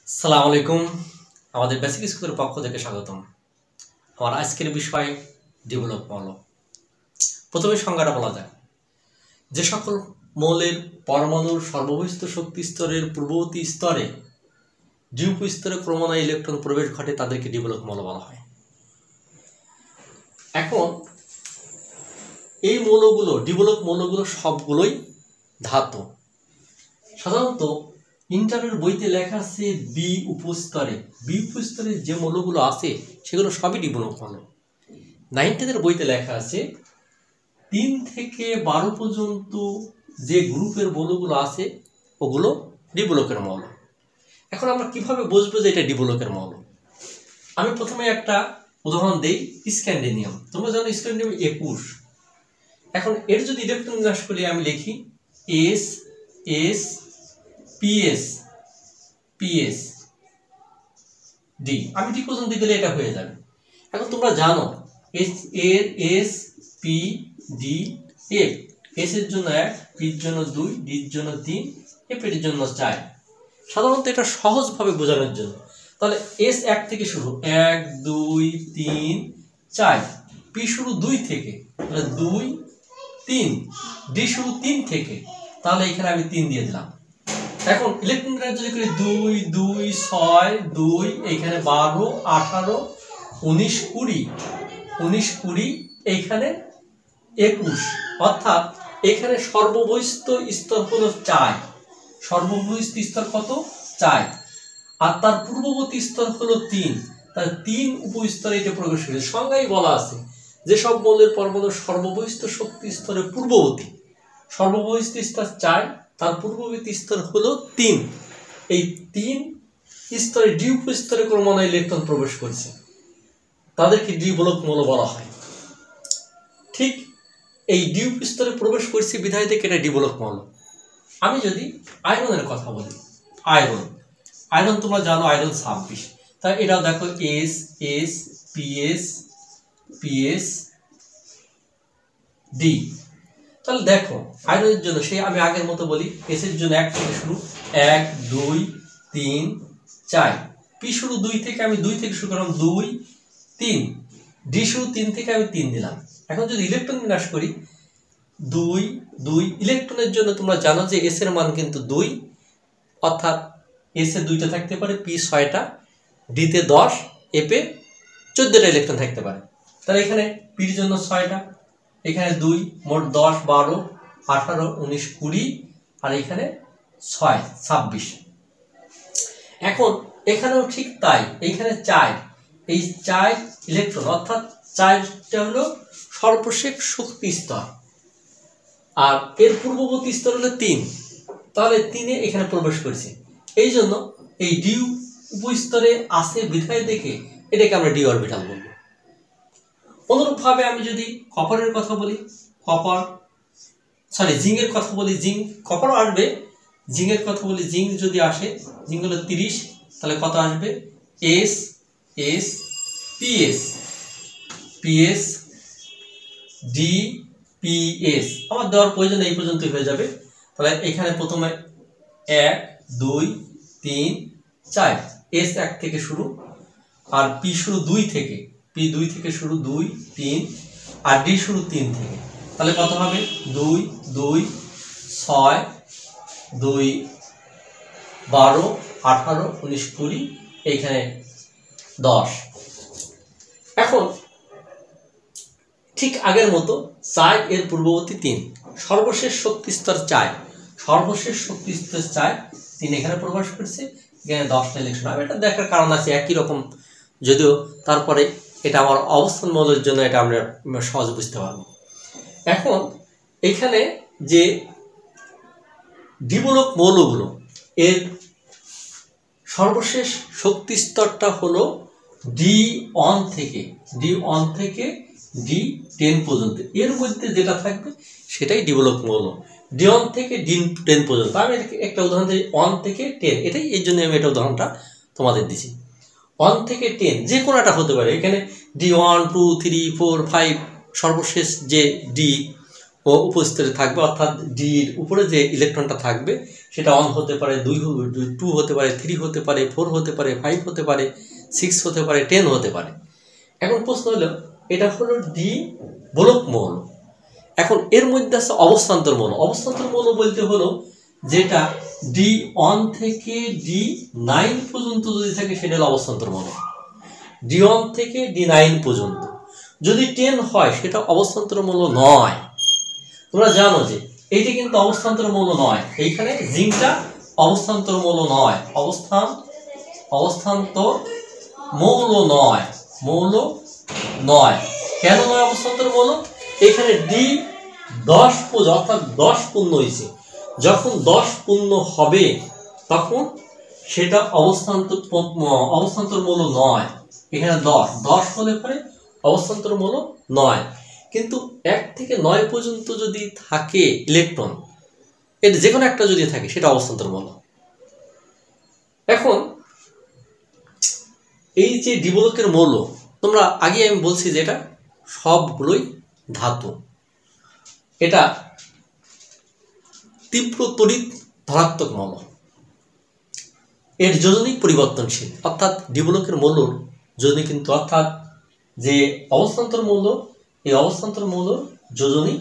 আসসালামু আলাইকুম। আমাদের বেসিক স্কুলের পক্ষ থেকে স্বাগতম। আমার আজকের বিষয় ডেভেলপ মৌল। প্রথমে সংজ্ঞাটা বলা যাক। যে সকল মৌলের পরমাণুর সর্ববহিস্থ শক্তি স্তরের পূর্ববর্তী স্তরে ডিউপ স্তরে ক্রমান্বয়ে ইলেকট্রন প্রবেশ ঘটে তাদেরকে ডেভেলপ মৌল বলা হয়। এখন এই মৌলগুলো ডেভেলপ মৌলগুলো সবগুলোই ধাতু। সাধারণত ইন্টারের বইতে লেখা আছে বি উপস্তরে যে মৌলগুলো আছে সেগুলো সবই ডেভেলপ মৌল। 9-10 বইতে লেখা আছে 3 থেকে 12 পর্যন্ত যে গ্রুপের মৌলগুলো আছে ওগুলো ডেভেলপের মৌল। এখন আমরা কিভাবে বুঝবো যে এটা ডেভেলপের মৌল? আমি প্রথমে একটা উদাহরণ দেই, স্ক্যান্ডিনিয়াম। তোমরা জানো স্ক্যান্ডিনিয়াম 21। এখন এর যদি ইলেকট্রন বিন্যাস করি আমি লিখি এস এস পিএস ডি। আমি ঠিক পর্যন্ত গেলে এটা হয়ে যাবে। এখন তোমরা জানো S P D F, S এর জন্য 1, পির জন্য 2, ডির জন্য 3, এফ এর জন্য 4। সাধারণত এটা সহজভাবে বোঝানোর জন্য তাহলে এস 1 থেকে শুরু, 1 2 3 4, পি শুরু 2 থেকে তাহলে 2 3, ডি শুরু 3 থেকে তাহলে এখানে আমি 3 দিয়ে দিলাম। এখন ইলেকট্রন যদি করি 2 2 6 2, এখানে 12 18 19 20 এইখানে 21, অর্থাৎ এখানে সর্ববহিস্থ স্তর হলো 4। সর্ববহিস্থ স্তর কত? 4। আর তার পূর্ববর্তী স্তর হলো 3। তার 3 উপস্তরে এটা প্রবেশ করে। সংজ্ঞায় বলা আছে যে সব মৌলের পরমাণু সর্ববহিস্থ শক্তি স্তরের পূর্ববর্তী। সর্ববহিস্থ স্তর 4, তার পূর্ববর্তী স্তর হলো 3। এই 3 স্তরে ডি উপস্তরে ক্রমান্বয়ে ইলেকট্রন প্রবেশ করছে, তাদেরকে ডেভেলপ মৌল বলা হয়। ঠিক এই ডি উপস্তরে প্রবেশ করছে বিধায় থেকে এটা ডেভেলপ মৌল। আমি যদি আয়রনের কথা বলি, আয়রন তোমরা জানো আয়রন 26। তাই এটাও দেখো এস এস পিএস ডি। তাহলে দেখো আয়রনের জন্য সেই আমি আগের মতো বলি, এস এর জন্য 1 থেকে শুরু, 1 2 3 4, পি শুরু 2 থেকে আমি 2 থেকে শুরু করলাম 2 3, ডি শুরু 3 থেকে আমি 3 দিলাম। এখন যদি ইলেকট্রন বিন্যাস করি 2 2, ইলেকট্রনের জন্য তোমরা জানো যে এস এর মান কিন্তু 2, অর্থাৎ এস এ 2টা থাকতে পারে, পি 6টা, ডি তে 10, এফ এ 14টা ইলেকট্রন থাকতে পারে। তাহলে এখানে পির জন্য 6টা, এখানে 2, মোট 10 12 18 19 20, আর এখানে 6 26। এখন এখানেও ঠিক তাই, এইখানে 4, এই 4 ইলেকট্রন, অর্থাৎ 4টা হলো সর্বশেষ শক্তি স্তর, আর এর পূর্ববর্তী স্তর হলো 3। তাহলে 3-এ এখানে প্রবেশ করেছে। এই জন্য এই ডি উপস্তরে আসে বিধায় দেখে এটাকে আমরা ডি অরবিটাল বলবো। অনুরূপভাবে আমি যদি কপারের কথা বলি, জিঙ্কের কথা বলি, কপারও আসবে, জিঙ্কের কথা বলি, জিঙ্ক যদি আসে, জিঙ্ক হলো 30, তাহলে কত আসবে? S S PS D PS. আমার দেওয়ার প্রয়োজন এই পর্যন্তই হয়ে যাবে। তাহলে এখানে প্রথমে 1 2 3 4, এস 1 থেকে শুরু, আর পি শুরু 2 থেকে, পি 2 থেকে শুরু 2 3, আর ডি শুরু 3 থেকে। তাহলে কত হবে? 2 2 6 2 12 18 19 20, এইখানে 10। এখন ঠিক আগের মতো 4 এর পূর্ববর্তী 3, সর্বশেষ শক্তি স্তর 4, সর্বশেষ শক্তি স্তর 4, 3 এখানে প্রবেশ করছে, এখানে 10টা ইলেকট্রন। আমি এটা দেখার কারণ আছে একই রকম, যদিও তারপরে এটা আমার অবস্থান মৌলের জন্য এটা আমরা সহজ বুঝতে পারবো। এখন এখানে যে ডেভেলপ মৌলগুলো, এর সর্বশেষ শক্তি স্তরটা হলো D1 থেকে D10 পর্যন্ত। এর মধ্যে যেটা থাকবে সেটাই ডেভেলপ মৌল, D1 থেকে D10 পর্যন্ত। আমি একটা উদাহরণ দিই, 1 থেকে 10, এটাই এই জন্য আমি এটা উদাহরণটা তোমাদের দিচ্ছি। 1 থেকে 10 যে কোনোটা হতে পারে। এখানে D1 2 3 4 5, সর্বশেষ যে ডি ও উপস্তরে থাকবে, অর্থাৎ ডির উপরে যে ইলেকট্রনটা থাকবে সেটা 1 হতে পারে, 2 হতে পারে, 3 হতে পারে, 4 হতে পারে, 5 হতে পারে, 6 হতে পারে, 10 হতে পারে। এখন প্রশ্ন হলো এটা হলো ডি বলক মৌল। এখন এর মধ্যে আছে অবস্থান্তর মৌল। অবস্থান্তর মৌল বলতে হলো যেটা D1 থেকে D9 পর্যন্ত যদি থাকে সেটা হলো অবস্থান্তর মৌল। D1 থেকে D9 পর্যন্ত। যদি 10 হয় সেটা অবস্থান্তর মৌল নয়। তোমরা জানো যে এইটা কিন্তু অবস্থান্তর মৌল নয়, এইখানে জিঙ্কটা অবস্থান্তর মৌল নয়, অবস্থান্তর মৌল নয়, মৌল নয়। কেন নয় অবস্থান্তর মৌল? এখানে D10 অর্থাৎ 10 পূর্ণ হয়েছে, যখন 10 পূর্ণ হবে তখন সেটা অবস্থান্তর মৌল নয়। এখানে 10 হলে পরে অবস্থান্তর মৌল নয়। কিন্তু 1 থেকে 9 পর্যন্ত যদি থাকে ইলেকট্রন, এটা যে কোনো একটা যদি থাকে সেটা অবস্থান্তর মৌল। এখন এই যে ডিবলকের মৌল, তোমরা আগে আমি বলছি যে এটা সবগুলোই ধাতু, এটা তীব্র তড়িৎ ধনাত্মক মৌল, এর যোজনী পরিবর্তনশীল। অর্থাৎ ডিবলকের মৌলর যোজনী কিন্তু, অর্থাৎ যে অবস্থান্তর মৌল, এই অবস্থান্তর মৌল যোজনী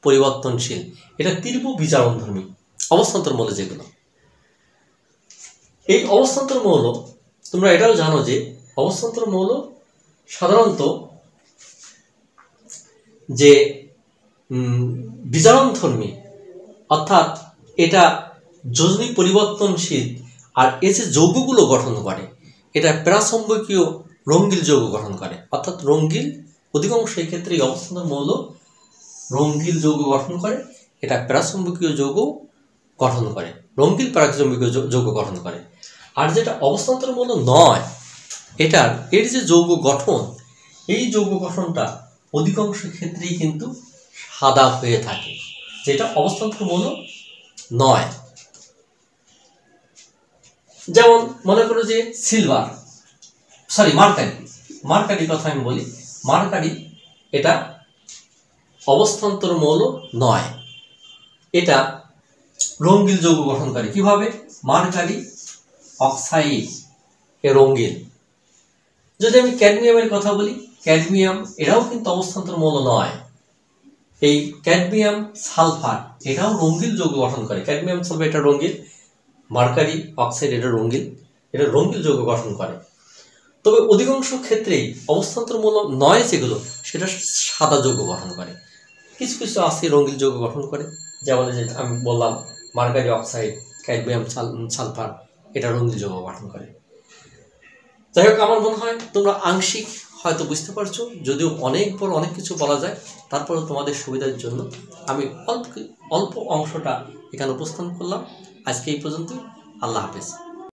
পরিবর্তনশীল। এটা তীব্র বিজারণধর্মী অবস্থান্তর মৌল যেগুলো। এই অবস্থান্তর মৌল তোমরা এটাও জানো যে অবস্থান্তর মৌল সাধারণত যে বিজারণধর্মী, অর্থাৎ এটা যোজনী পরিবর্তনশীল। আর এই যে যৌগগুলো গঠন করে এটা প্রাসম্বকীয় রঙ্গিল যৌগ গঠন করে, অর্থাৎ রঙ্গিল, অধিকাংশ ক্ষেত্রে এই অবস্থান্তর মৌল রঙ্গিল যৌগ গঠন করে। এটা প্রাসম্বকীয় যৌগ গঠন করে, রঙ্গিল প্রাসম্বকীয় যৌগ গঠন করে। আর যেটা অবস্থান্তর মৌল নয়, এর যে যৌগ গঠন, এই যৌগ গঠনটা অধিকাংশ ক্ষেত্রেই কিন্তু সাদা হয়ে থাকে, যেটা অবস্থান্তর মৌল নয়। যেমন মনে করো যে মার্কারি কথা আমি বলি, মার্কারি এটা অবস্থান্তর মৌল নয়, এটা রঙ্গিল যৌগ গঠনকারী। কিভাবে? মার্কারি অক্সাইড এ রঙ্গিল। যদি আমি ক্যাডমিয়ামের কথা বলি, ক্যাডমিয়াম এটাও কিন্তু অবস্থান্তর মৌল নয়। এই ক্যাডমিয়াম সালফার এটাও রঙ্গিল যৌগ গঠন করে। ক্যাডমিয়াম সালফার এটা রঙ্গিল, মার্কারি অক্সাইড এটা রঙ্গিল যৌগ গঠন করে। তবে অধিকাংশ ক্ষেত্রেই অবস্থান্তর মৌল নয় যেগুলো, সেটা সাদা যৌগ গঠন করে। কিছু কিছু আছে রঙ্গিল যৌগ গঠন করে, যেমন যে আমি বললাম মার্কারি অক্সাইড, ক্যাডমিয়াম সালফার এটা রঙ্গিল যৌগ গঠন করে। যাই হোক, আমার মনে হয় তোমরা আংশিক হয়তো বুঝতে পারছো, যদিও অনেক বড় অনেক কিছু বলা যায়, তারপরেও তোমাদের সুবিধার জন্য আমি অল্প অংশটা এখানে উপস্থাপন করলাম। আজকে এই পর্যন্ত। আল্লাহ হাফেজ।